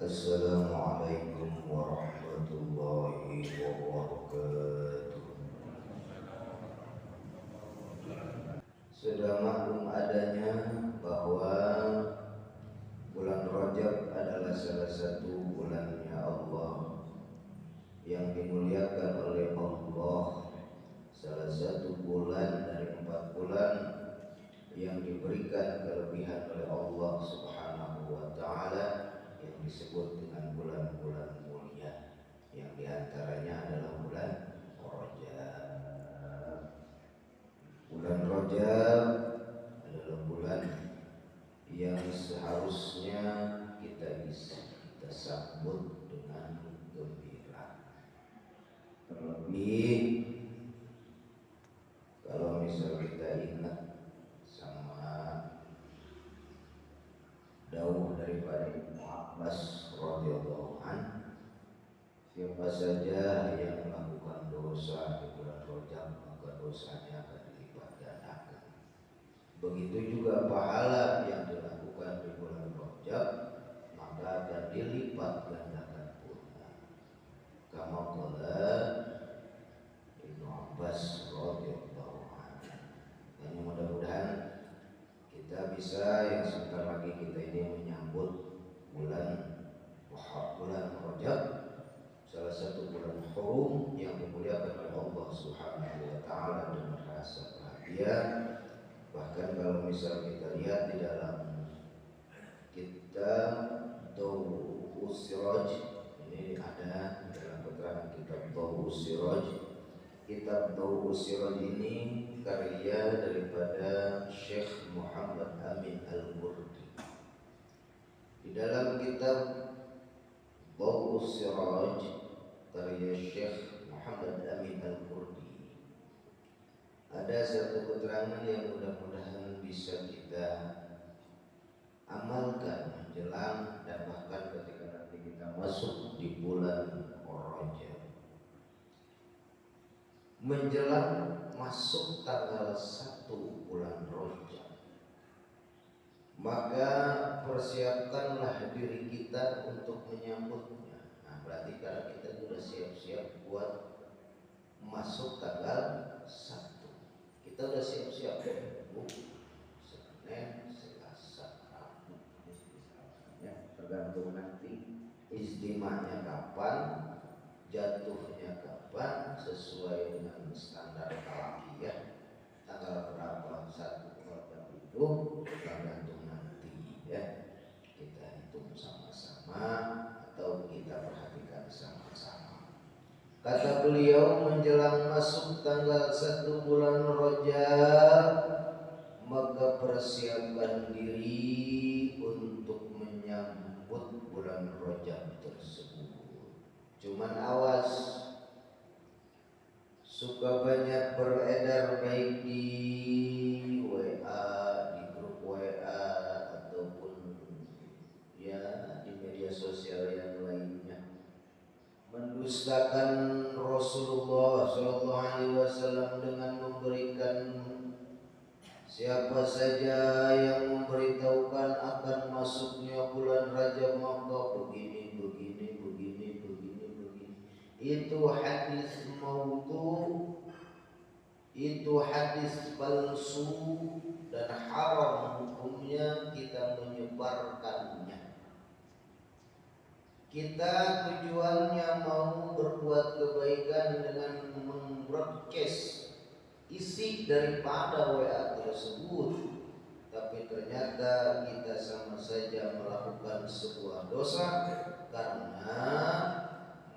Assalamualaikum warahmatullahi wabarakatuh. Sudah maklum adanya bahwa bulan Rajab adalah salah satu bulannya Allah yang dimuliakan oleh Allah, salah satu bulan dari 4 bulan yang diberikan kelebihan oleh Allah Subhanahu wa Ta'ala, yang disebut dengan bulan-bulan mulia, yang diantaranya adalah bulan Rajab. Bulan Rajab adalah bulan yang seharusnya kita sambut dengan gembira. Terlebih kalau misal kita ingat sama dawuh daripada Ibnu Abbas radhiyallahu anhu, siapa saja yang melakukan dosa di bulan Rajab maka dosanya akan dilipat gandakan. Begitu juga pahala yang dilakukan di bulan Rajab maka akan dilipat gandakan pula. Kama qala Ibnu Abbas radhiyallahu anhu. Dan mudah-mudahan kita bisa yang sebentar lagi kita ini menyambut bulan Rajab, salah satu bulan hurum yang dimuliakan oleh Allah Subhanahu wa Ta'ala dengan rasa bahagia. Bahkan kalau misal kita lihat di dalam kitab Dawus Siraj, ini ada dalam keterangan kitab Dawus Siraj. Kitab Dawus Siraj ini karya daripada Syekh Muhammad Amin Al-Qurdi. Di dalam kitab Dawus Siraj karya Syekh Muhammad Amin Al-Qurdi ada satu keterangan yang mudah-mudahan bisa kita amalkan menjelang dan bahkan ketika nanti kita masuk di bulan Rajab. Menjelang masuk tanggal 1 bulan Rajab, maka persiapkanlah diri kita untuk menyambutnya. Nah, berarti kalau kita sudah siap-siap buat masuk tanggal 1, kita sudah siap-siap Senin, Selasa, Rabu, ya, tergantung nanti istimanya kapan, jatuhnya kapan, sesuai dengan standar falakiyah tanggal berapa 1 Rajab itu tergantung nanti, ya, kita hitung sama-sama atau kita perhatikan sama-sama. Kata beliau, menjelang masuk tanggal 1 bulan Rajab maka persiapkan diri untuk menyambut bulan Rajab tersebut. Cuman awas, suka banyak beredar baik di WA, di grup WA ataupun ya di media sosial yang lainnya, mendustakan Rasulullah SAW dengan memberikan siapa saja yang memberitahukan akan masuknya bulan Rajab maka begini. Itu hadis maudhu, itu hadis palsu dan haram hukumnya kita menyebarkannya. Kita tujuannya mau berbuat kebaikan dengan membroadcast isi daripada WA tersebut, tapi ternyata kita sama saja melakukan sebuah dosa karena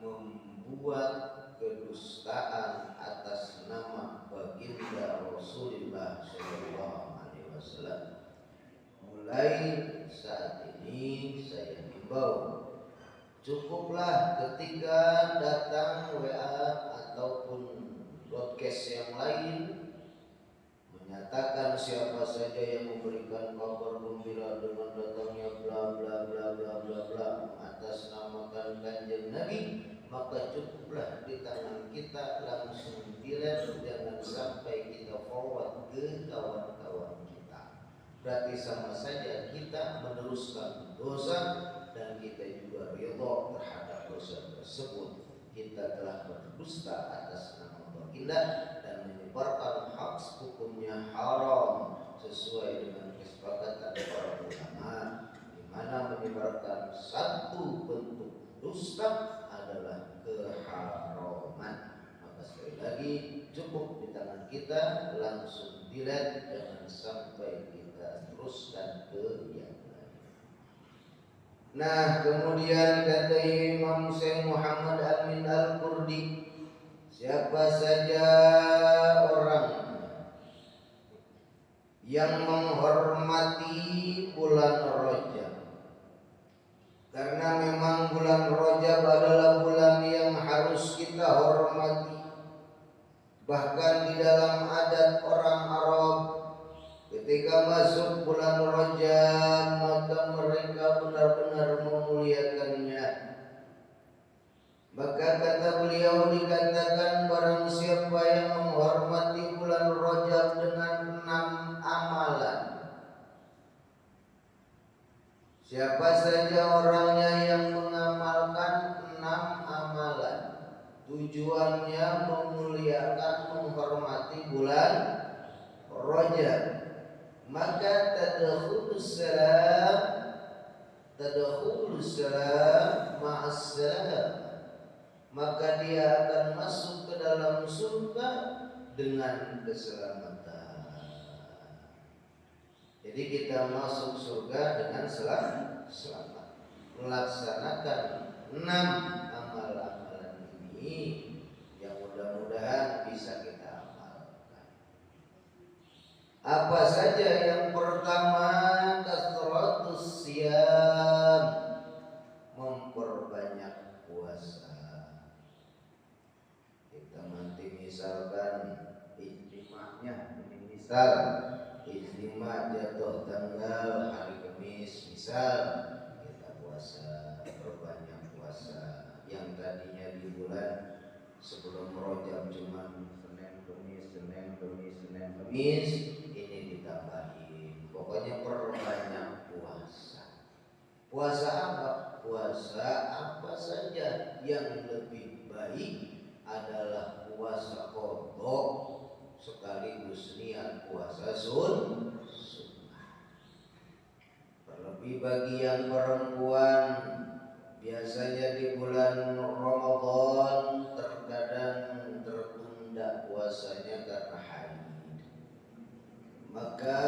membuat kedustaan atas nama baginda Rasulullah SAW. Mulai saat ini saya himbau, cukuplah ketika datang WA ataupun broadcast yang lain menyatakan siapa saja yang memberikan kabar gembira dengan datangnya bla bla bla bla bla bla atas namakan Kanjeng Nabi, maka cukuplah di tangan kita langsung delete, jangan sampai kita forward ke kawan-kawan kita. Berarti sama saja kita meneruskan dosa dan kita juga ridha terhadap dosa tersebut. Kita telah berdusta atas nama baginda dan menyebarkan hak hukumnya haram sesuai dengan kesepakatan para ulama, di mana menyebarkan satu bentuk dusta adalah keharaman. Maka sekali lagi cukup di tangan kita langsung delete, jangan sampai kita teruskan ke yang lain. Nah, kemudian kata Imam Syekh Muhammad Amin Al-Qurdi, siapa saja orang yang menghormati bulan Rajab, karena memang bulan Rajab adalah bulan yang harus kita hormati. Bahkan di dalam adat orang Arab, ketika masuk bulan Rajab maka mereka benar-benar memuliakannya. Maka kata beliau, dikatakan barang siapa yang menghormati bulan Rajab dengan 6 amalan. Siapa saja orangnya yang mengamalkan 6 amalan, tujuannya memuliakan, menghormati bulan Rajab, maka tadkhulus salam ma'as-salam, maka dia akan masuk ke dalam surga dengan keselamatan. Jadi kita masuk surga dengan selamat, melaksanakan 6 amal-amalan ini yang mudah-mudahan bisa kita amalkan. Apa saja? Yang pertama, kasratus siyam, memperbanyak puasa. Kita nanti misalkan ijtima'nya, ini misal ijtima' jatuh tanggal hari Kamis, misal kita puasa, perbanyak puasa. Yang tadinya di bulan sebelum Rajab cuma Senin Kamis, ini ditambahin. Pokoknya perbanyak puasa. Puasa apa? Puasa apa saja yang lebih baik adalah puasa qadha sekaligus niat puasa sunnah. Terlebih bagi yang perempuan, biasanya di bulan Ramadan terkadang tertunda puasanya karena haid. Maka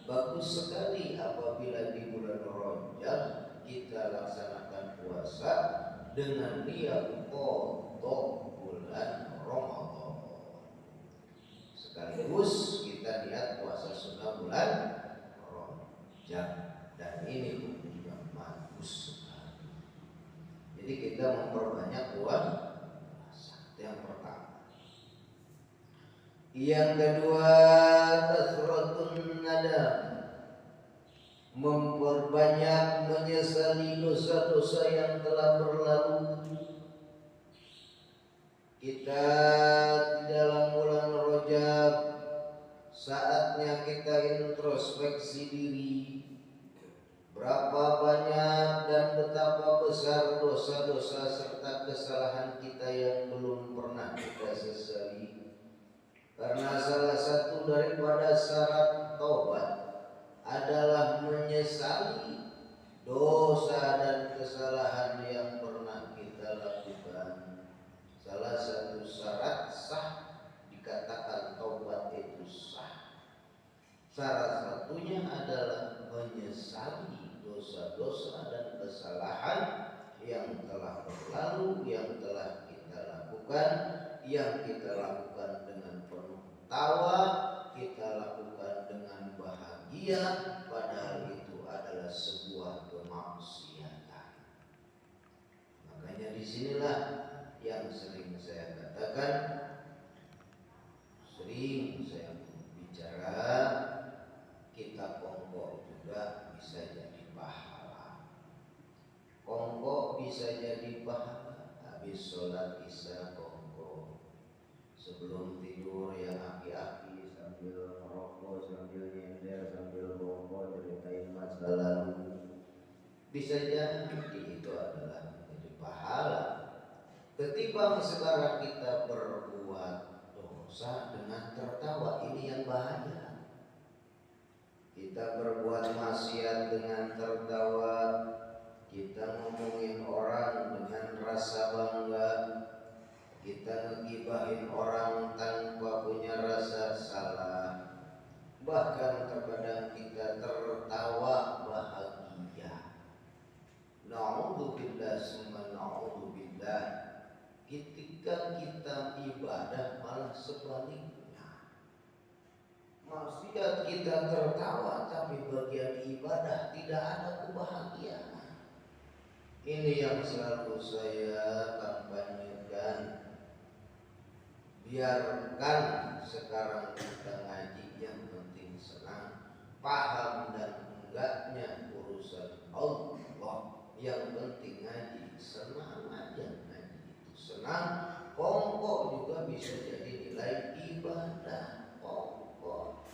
bagus sekali apabila di bulan Rajab kita laksanakan puasa dengan niat qadha bulan Ramadan. Sekaligus kita niat puasa sunnah bulan Rajab, dan ini hukumnya bagus sekali. Jadi kita memperbanyak puasa, itu yang pertama. Yang kedua, kasratun nadam, memperbanyak menyesali dosa-dosa yang telah berlalu. Kita di dalam bulan Rajab saatnya kita introspeksi diri. Berapa banyak dan betapa besar dosa-dosa serta kesalahan kita yang belum pernah kita sesali. Karena salah satu daripada syarat taubat adalah menyesali dosa dan kesalahan yang pernah kita lakukan. Salah satu syarat sah dikatakan taubat itu sah, salah satunya adalah menyesali dosa-dosa dan kesalahan yang telah berlalu, yang telah kita lakukan, yang kita lakukan dengan penuh tawa, kita lakukan dengan bahagia, padahal itu adalah sebuah kemaksiatan. Makanya disinilah yang sering saya katakan, sering saya bicara, kita kongko juga bisa jadi pahala. Kongko bisa jadi pahala. Habis sholat isya kongko, sebelum tidur yang aki-aki sambil merokok, sambil nyender, sambil rokok, ceritain masa lalu. bisa jadi itu adalah menjadi pahala. Ketimbang sekarang kita berbuat dosa dengan tertawa, ini yang bahaya. Kita berbuat maksiat dengan tertawa, kita ngomongin orang dengan rasa bangga, kita ngegibahin orang tanpa punya rasa salah, bahkan terkadang kita tertawa bahagia. Na'udzubillah summa na'udzubillah. Ketika kita ibadah malah sebaliknya, maksiat kita tertawa tapi bagian ibadah tidak ada kebahagiaan. Ini yang selalu saya kampanyekan. Biarkan sekarang kita ngaji, yang penting senang, paham dan enggaknya urusan Allah. Yang penting ngaji, senang aja ngaji itu senang. Pokok juga bisa jadi nilai ibadah pokok.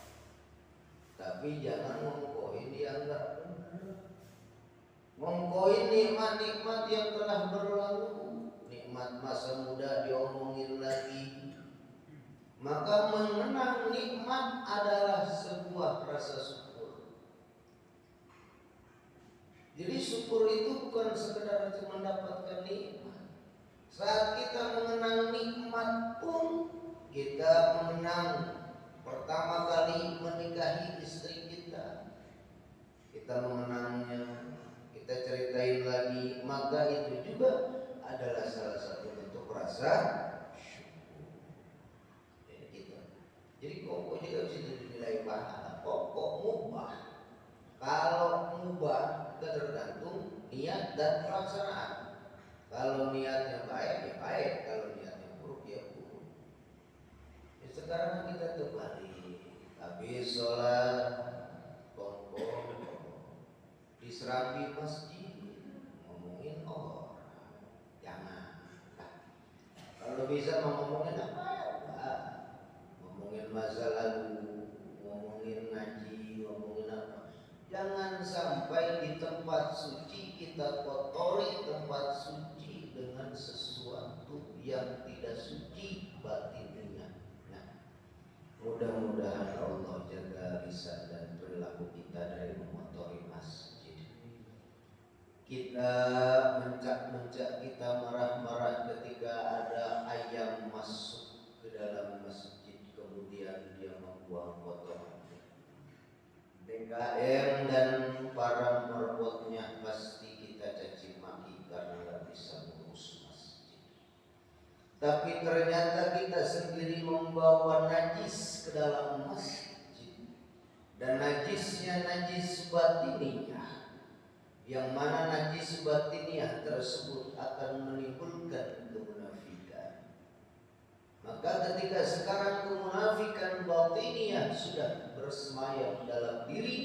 Tapi jangan ngongkoin yang enggak benar. Ngongkoin nikmat-nikmat yang telah berlalu, nikmat masa muda diomongin lagi. Maka mengenang nikmat adalah sebuah rasa syukur. Jadi syukur itu bukan sekedar mendapatkan nikmat. Saat kita mengenang nikmat pun, kita mengenang pertama kali menikahi istri kita, kita mengenangnya, kita ceritain lagi, maka itu juga adalah salah satu bentuk rasa. Jadi pokok juga bisa dinilai pahala. Pokok mubah. Kalau mubah tergantung niat dan pelaksanaan. Kalau niatnya baik ya baik, kalau niatnya buruk ya buruk. Ya, sekarang kita terbalik. Habis sholat pokok di serambi masjid ngomongin orang. Jangan. Kalau bisa ngomongin apa ya? Ngomongin masa lalu, ngomongin ngaji, ngomongin apa. Jangan sampai di tempat suci kita kotori tempat suci dengan sesuatu yang tidak suci batinnya. Nah, mudah-mudahan Allah jaga lisan dan perilaku kita dari mengotori masjid. Kita mencak-mencak, kita marah-marah ketika ada ayam masuk ke dalam masjid, kemudian dia membuang kotorannya. DKM dan para merbotnya pasti kita caci maki karena nggak bisa mengurus masjid. Tapi ternyata kita sendiri membawa najis ke dalam masjid, dan najisnya najis batiniyah, yang mana najis batiniyah tersebut akan menimbulkan kemunafikan. Maka ketika sekarang kemunafikan batiniyah sudah bersemayam dalam diri,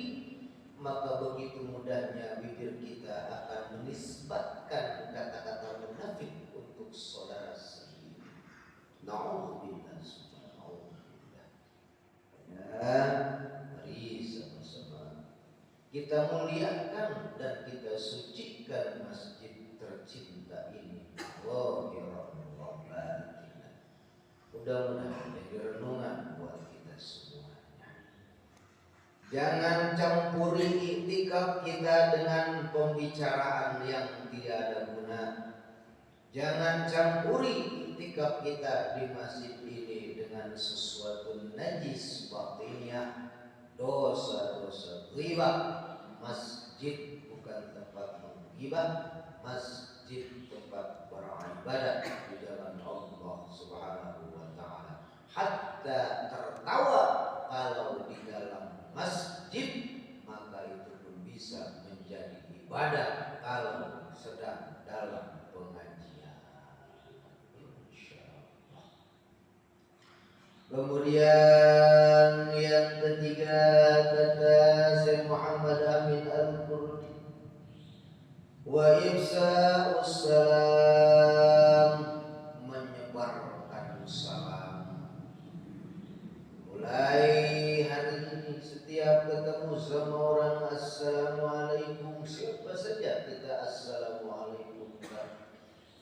maka begitu mudahnya bibir kita akan menisbatkan kata-kata munafik untuk saudara sendiri. Na'udzubillah subhanallah. Dan mari sama-sama kita muliakan dan kita sucikan masjid tercinta ini. Mudah-mudahan jadi renungan buat kita semuanya. Jangan campuri iktikaf kita dengan pembicaraan yang tidak ada guna. Jangan campuri iktikaf kita di masjid ini dengan sesuatu najis batiniyah, dosa-dosa ghibah. Masjid bukan tempat menggibah, masjid tempat beribadah di jalan Allah Subhanahu wa ta'ala. Hatta tertawa kalau di dalam masjid, maka itu pun bisa menjadi ibadah kalau sedang dalam pengajian, insyaallah. Kemudian yang ketiga, kata Syekh Muhammad Amin Al-Qurdi, wa ifsa'us salam, menyebarkan salam. Mulai hari ini setiap ketemu sama orang, assalamualaikum, siapa saja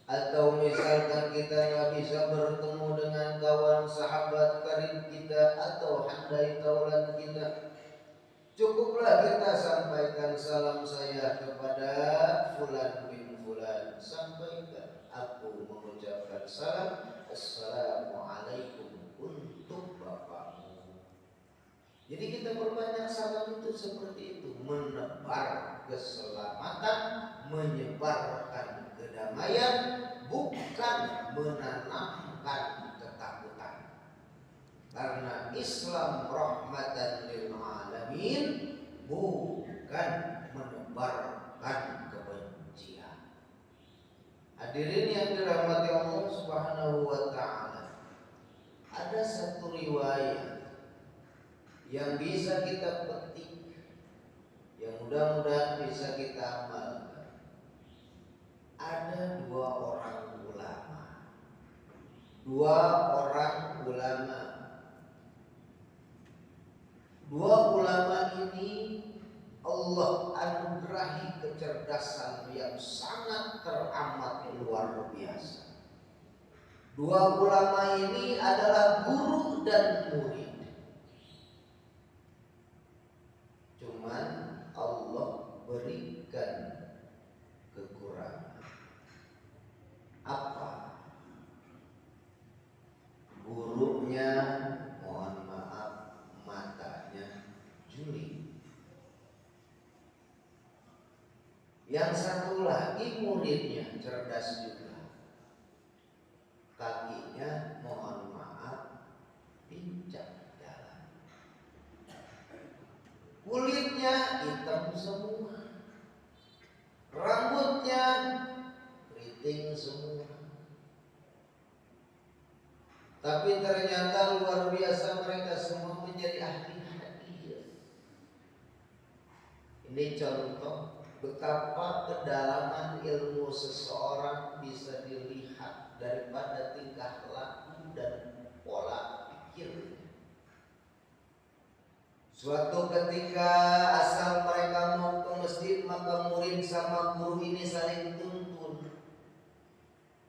Atau misalkan kita nggak bisa bertemu dengan kawan sahabat karib kita atau handai taulan kita, cukuplah kita sampaikan salam saya kepada fulan bin fulan. Sampaikan aku mengucapkan salam, assalamualaikum untuk bapakmu. Jadi kita perbanyak salam itu seperti itu, menebar keselamatan, menyebarkan kedamaian, bukan menanamkan ketakutan. Karena Islam rahmatan lil alamin, bukan menebarkan kebencian. Hadirin yang dirahmati Allah Subhanahu wa taala, ada satu riwayat yang bisa kita petik, yang mudah-mudahan bisa kita amalkan. Ada dua orang ulama. Dua ulama ini Allah anugerahi kecerdasan yang sangat teramat luar biasa. Dua ulama ini adalah guru dan murid. Cuman Allah berikan kekurangan. Apa? Gurunya, mohon maaf, matanya juli. Yang satu lagi muridnya cerdas juga, kakinya mohon maaf pincang jalan. Kulitnya hitam semua, rambutnya keriting semua. Tapi ternyata luar biasa, mereka semua menjadi ahli hadis. Ini contoh betapa kedalaman ilmu seseorang bisa dilihat daripada tingkah laku dan pola pikirnya. Suatu ketika asal mereka mau ke masjid, maka murid sama guru ini saling tuntun.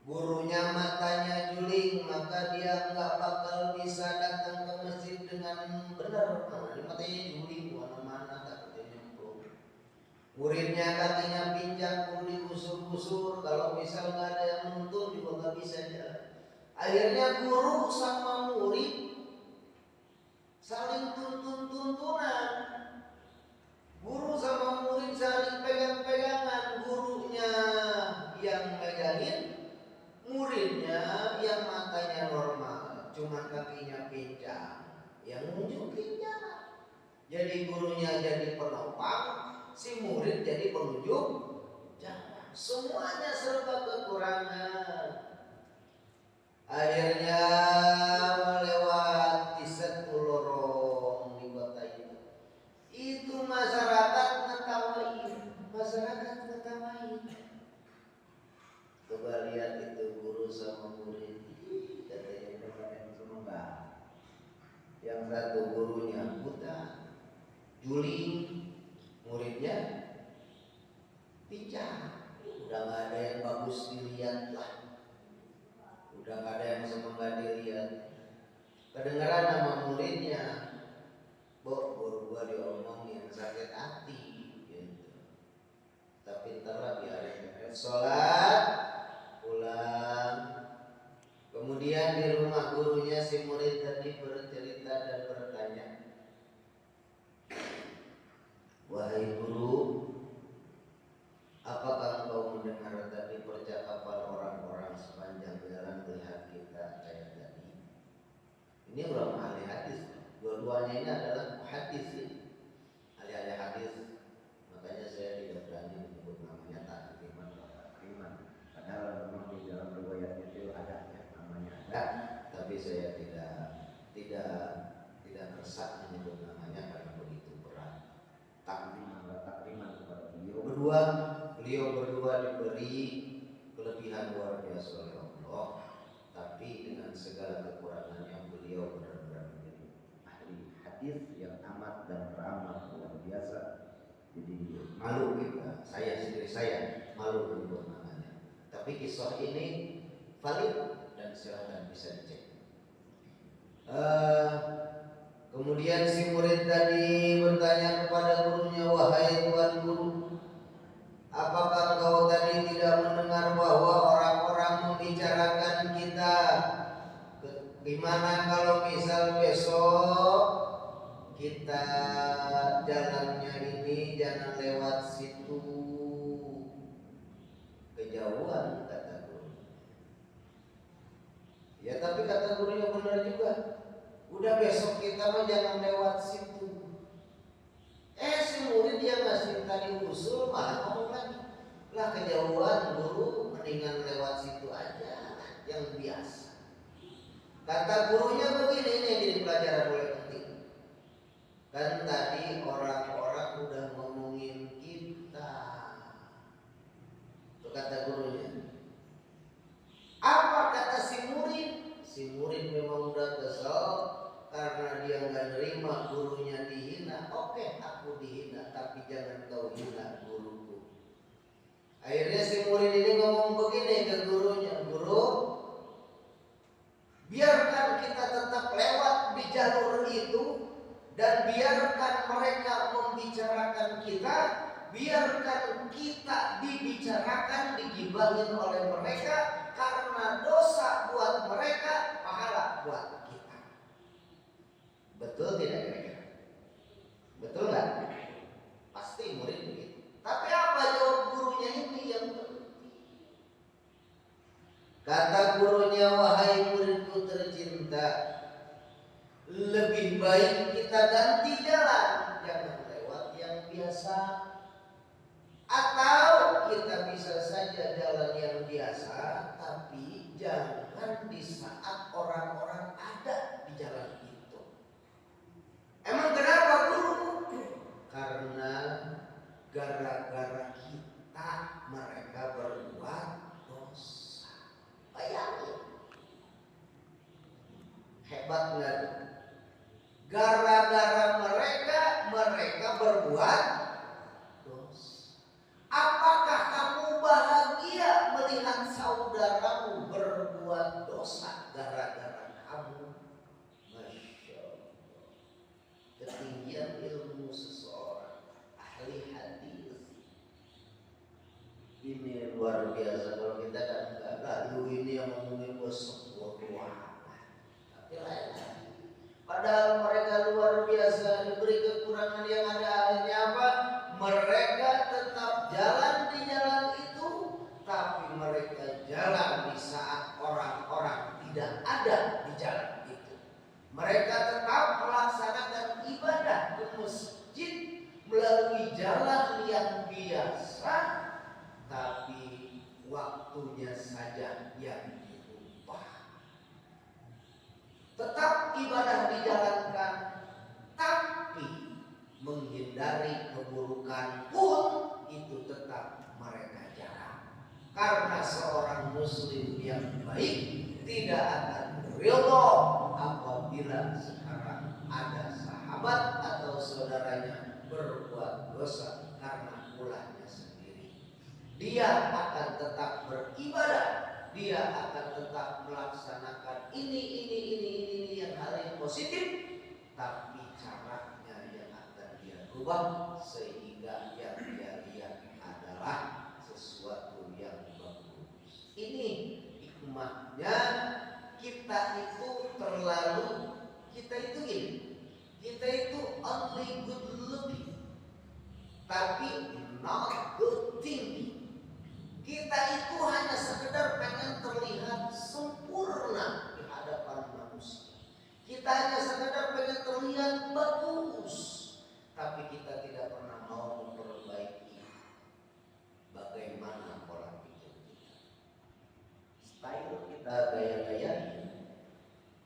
Gurunya matanya juling, maka dia nggak bakal bisa datang ke masjid dengan benar. Karena matanya juling, mana-mana takutnya nyemplung. Muridnya kakinya pincang, guru digusur-gusur. Kalau misal nggak ada yang nuntun juga nggak bisa jalan. Akhirnya guru sama murid saling tuntun-tuntunan. Guru sama murid saling pegang-pegangan. Gurunya yang megangin, muridnya yang matanya normal, cuma kakinya pincang, yang nunjukin jalan. Jadi gurunya jadi penopang, si murid jadi penunjuk jalan. Semuanya serba kekurangan. Akhirnya melewati satu lorong di kota itu. Itu masyarakat ngetawain. Coba lihat itu guru sama murid, katanya kemarin semua enggak. Yang satu gurunya buta, juling, muridnya pincang. Udah nggak ada yang bagus dilihat lah, udah nggak ada yang semoga dilihat. Kedengaran nama muridnya, guru gua diomongin sakit hati, gitu. Tapi ntar lagi hari sholat pulang. Kemudian di rumah gurunya si murid tadi bercerita dan bertanya, wahai guru, apakah engkau mendengar tadi percakapan orang-orang sepanjang jalan melihat kita kayak tadi? Ini ulama ahli hadis. Dua-duanya ini adalah hadis, ahli-ahli hadis. Makanya saya tidak berani menyebut namanya takriman. Padahal memang di dalam riwayat itu ada ya, namanya ada, tapi saya tidak tersak menyebut namanya karena begitu berat. Takriman kepada beliau berdua diberi kelebihan luar biasa oleh Allah, tapi dengan segala kekurangannya beliau benar-benar menjadi ahli hadis yang amat dan teramat luar biasa. Jadi malu kita, saya sendiri saya malu menyebut namanya. Tapi kisah ini valid dan silahkan bisa dicek. Kemudian si murid tadi bertanya kepada gurunya, wahai tuan guru, apakah engkau tadi tidak mendengar bahwa orang-orang membicarakan kita? Gimana kalau misal besok kita jalannya ini jangan lewat situ, kejauhan, kata guru. Ya tapi kata gurunya benar juga. Udah besok kita mah jangan lewat situ. Si murid dia masih tadi usul malah ngomong lagi, lah kejauhan guru, mendingan lewat situ aja yang biasa. Kata gurunya begini, ini yang jadi pelajaran mulai penting. Kan tadi orang-orang udah ngomongin kita. Itu kata gurunya. Apa kata si murid? Si murid memang udah kesel karena dia nggak nerima gurunya dihina. Oke, aku dihina, tapi jangan kau hina guruku. Akhirnya si murid ini ngomong begini ke gurunya, guru, biarkan kita tetap lewat di jalur itu dan biarkan mereka membicarakan kita, biarkan kita dibicarakan, digibahin oleh mereka, karena dosa buat mereka, pahala buat kita. Betul tidak kira-kira? Betul nggak? Pasti murid begitu. Tapi apa jawab gurunya ini yang penting? Kata gurunya, wahai muridku tercinta, lebih baik kita ganti jalan, jangan lewat yang biasa. Atau kita bisa saja jalan yang biasa, tapi jangan di saat orang-orang ada di jalan itu. Emang kenapa guru? Karena gara-gara kita mereka berbuat dosa. Bayangin, hebat nggak? Gara-gara mereka berbuat dosa. Apakah kamu bahagia melihat saudaramu berbuat dosa gara-gara kamu? Masya Allah, ketinggian ilmu seseorang ahli hadis ini luar biasa. Kalau kita kan nggak lalu ini yang ngomongin gosok tapi lain. Padahal mereka luar biasa, diberi kekurangan yang ada akhirnya apa? Mereka tetap jalan di jalan itu, tapi mereka jalan di saat orang-orang tidak ada di jalan itu. Mereka tetap melaksanakan ibadah ke masjid melalui jalan yang biasa, tapi waktunya saja yang diubah. Tetap ibadah dijalankan, tapi menghindari keburukan pun itu tetap mereka jalan. Karena seorang muslim yang baik tidak akan ridho apabila sekarang ada sahabat atau saudaranya berbuat dosa karena ulahnya sendiri. Dia akan tetap beribadah, dia akan tetap melaksanakan ini yang hal yang positif, tapi caranya yang akan dia rubah sehingga yang dia lihat adalah sesuatu yang bagus. Ini hikmahnya. Kita itu only good looking, tapi not good thinking. Kita itu hanya sekedar pengen terlihat sempurna di hadapan manusia. Kita hanya sekedar pengen terlihat bagus, tapi kita tidak pernah mau memperbaiki bagaimana pola pikir kita. Style kita gaya-gaya,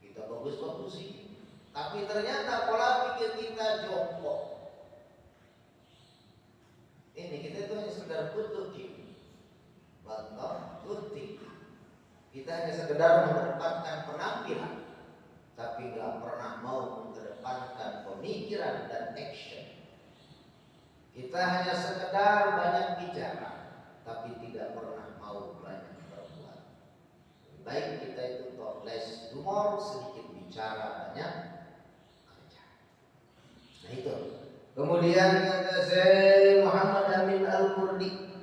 kita bagus-bagusin, tapi ternyata pola pikir kita jongkok. Ini kita itu hanya sekedar good looking, but not good thinking. Kita hanya sekedar mengedepankan penampilan, tapi nggak pernah mau mengedepankan pemikiran dan action. Kita hanya sekedar banyak bicara, tapi tidak pernah mau banyak baik kita itu less humor, sedikit bicara, banyak kerja. Nah itu. Kemudian kata Syekh Muhammad Amin Al-Qurdi,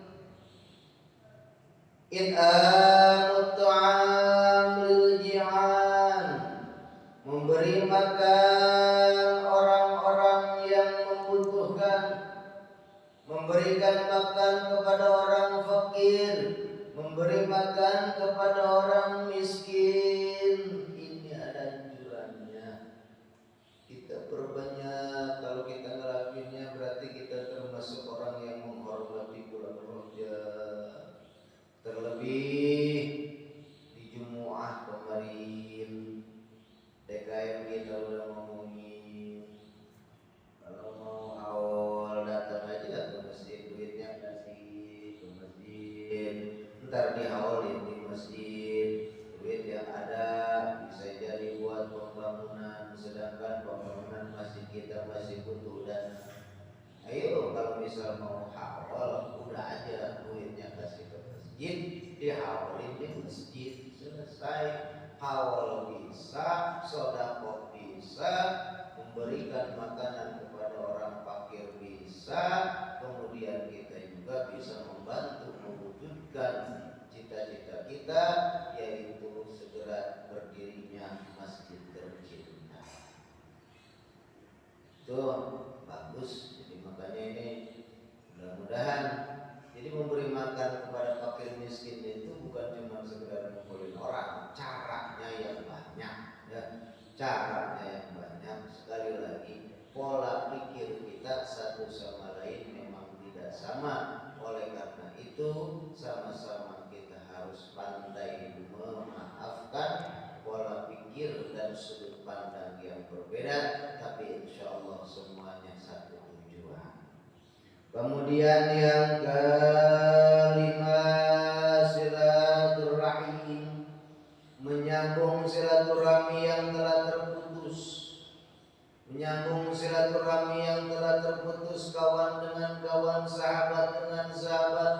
it'amut ta'am lil ji'an, memberi makan orang-orang yang membutuhkan, memberikan makan kepada orang fakir, memberi makan kepada orang miskin. Ini ada anjurannya. Kita perbanyak. Kalau kita ngelakuinnya berarti kita termasuk orang yang menghormati bulan Rajab. Terlebih di Jumu'ah kemarin DKM kita udah ngomongin, kalau mau awal datang aja ke masjid, duitnya kasih ke masjid, ntar diawalin di masjid, duit yang ada bisa jadi buat pembangunan, sedangkan pembangunan masjid kita masih butuh dana. Ayo kalau misal mau hawal, udah aja duitnya kasih ke masjid, dihawalin di masjid, selesai. Hawal bisa, sedekah bisa, memberikan makanan kepada orang fakir bisa, kemudian kita juga bisa membantu mewujudkan cita-cita kita, yaitu segera berdirinya masjid tercinta. Itu bagus. Jadi makanya ini mudah-mudahan, jadi memberi makan kepada fakir miskin itu bukan cuma sekedar ngumpulin orang, caranya yang banyak, ya. Caranya yang banyak. Sekali lagi, pola pikir kita satu sama lain memang tidak sama. Oleh karena itu, sama-sama kita harus pandai memaafkan pola pikir dan sudut pandang yang berbeda, tapi insya Allah semuanya satu tujuan. Kemudian yang kelima, silaturahim, menyambung silaturahmi yang telah terputus. Menyambung silaturahmi yang telah terputus, kawan dengan kawan, sahabat dengan sahabat,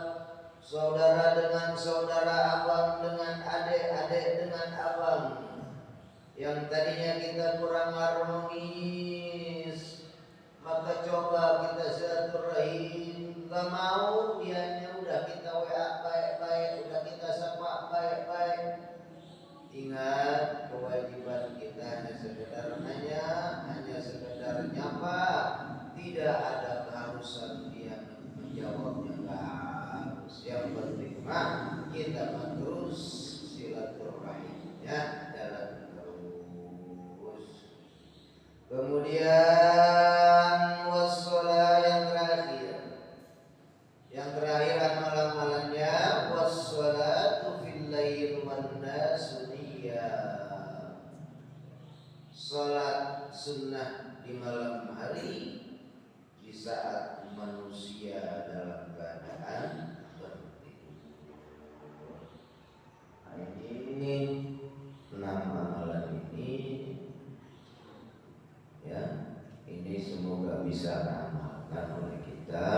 saudara dengan saudara, abang dengan adik, adik dengan abang. Yang tadinya kita kurang harmonis, maka coba kita silaturahim. Gak mau, dianya udah kita WA baik-baik, udah kita sapa baik-baik. Ingat, kewajiban kita hanya sekedar hanya sekedar nyapa, tidak ada keharusan dia menjawabnya, gak harus. Yang penting mah kita terus silaturahimnya jalan terus. Kemudian wassalah yang terakhir amalan-amalannya, wassalatu fil lail wan nasu niyam, salat sunnah di malam hari di saat manusia dalam keadaan bertidur. Ini 6 amalan ini, ya, ini semoga bisa diamalkan oleh kita.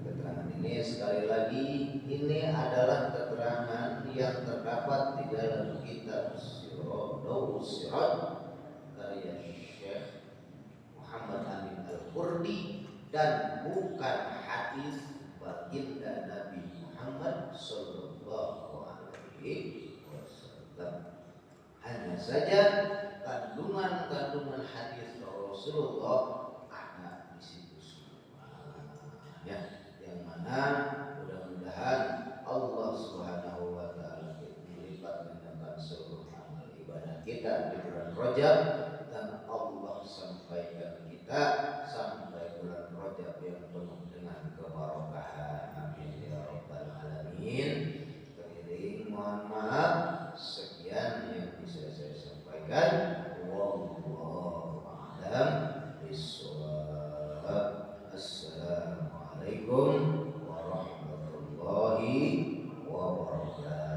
Keterangan ini sekali lagi, ini adalah keterangan yang terdapat di dalam kitab Sirat karya Syekh Muhammad Amin Al-Qurdi, dan bukan hadis baginda Nabi Muhammad Sallallahu Alaihi Wasallam. Hanya saja kandungan-kandungan hadis Rasulullah ada di situ semua, ya. Yang mana mudah-mudahan Allah Subhanahu wa taala melipat gandakan seluruh amal ibadah kita di bulan Rajab, dan Allah sampaikan kita sampai bulan Rajab yang penuh dengan keberkahan. Amin ya rabbal alamin. Teriring mohon maaf, sekian yang bisa saya sampaikan. Wallahu a'lam bishawab. Assalamualaikum warahmatullahi wabarakatuh.